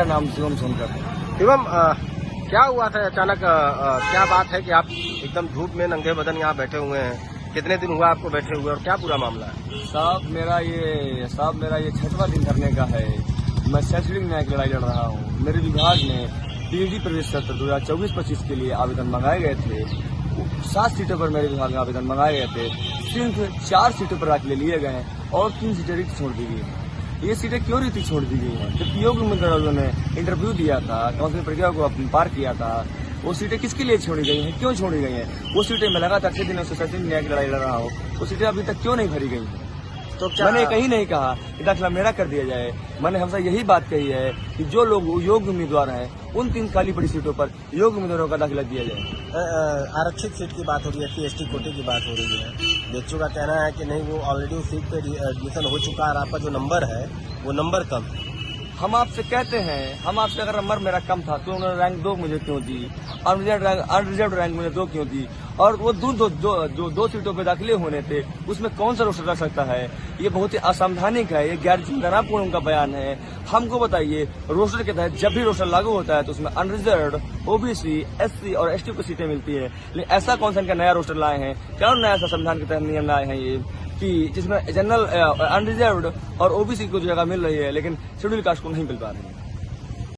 मेरा नाम शिवम सोनकर है। शिवम, क्या हुआ था अचानक? क्या बात है कि आप एकदम धूप में नंगे बदन यहाँ बैठे हुए हैं? कितने दिन हुआ आपको बैठे हुए और क्या पूरा मामला है? साहब मेरा ये 6वां दिन धरने का है। मैं शैक्षणिक न्याय की लड़ाई लड़ रहा हूँ। मेरे विभाग में पीएचडी प्रवेश सत्र 2024-25 के लिए आवेदन मंगाए गए थे। 7 सीटों पर मेरे विभाग में आवेदन मंगाए गए थे। सिर्फ 4 सीटों पर राख लिए गए और 3 सीटें रिक्त छोड़ दी गई हैं। ये सीटें क्यों रिक्त छोड़ दी गई हैं? जब योग्य उम्मीदवारों ने इंटरव्यू दिया था, काउंसिलिंग प्रक्रिया को पार किया था, वो सीटें किसके लिए छोड़ी गई हैं, क्यों छोड़ी गई हैं? वो सीटें मैं लगातार 6 दिनों से शैक्षणिक न्याय की लड़ाई लड़ रहा हूँ। वो सीटें अभी तक क्यों नहीं भरी गई हैं? तो क्या मैंने कहीं नहीं कहा कि दाखिला मेरा कर दिया जाए। मैंने हमसे यही बात कही है कि जो लोग योग्य उम्मीदवार हैं उन 3 खाली पड़ी सीटों पर योग्य उम्मीदवारों का दाखिला दिया जाए। आरक्षित सीट की बात हो रही है, एसटी कोटे की बात हो रही है। बेचू का कहना है कि नहीं, वो ऑलरेडी उस सीट पे एडमिशन हो चुका है और आपका जो नंबर है वो नंबर कम है। हम आपसे कहते हैं, हम आपसे अगर नंबर मेरा कम था तो उन्होंने रैंक 2 मुझे क्यों दी, अनरिजर्व रैंक मुझे 2 क्यों दी, और वो जो 2 सीटों पे दाखिले होने थे उसमें कौन सा रोस्टर रख सकता है? ये बहुत ही असंवैधानिक है, ये गैर चिंतनापूर्ण उनका बयान है। हमको बताइए, रोस्टर के तहत जब भी रोस्टर लागू होता है तो उसमें अनरिजर्व, ओबीसी, एससी और एसटी को सीटें मिलती है। लेकिन ऐसा कौन सा इनका नया रोस्टर लाए हैं? क्या नया सा संविधान के तहत नियम लाए हैं ये कि जिसमें जनरल, अनरिजर्व्ड और ओबीसी को जगह मिल रही है लेकिन शेड्यूल कास्ट को नहीं मिल पा रही है?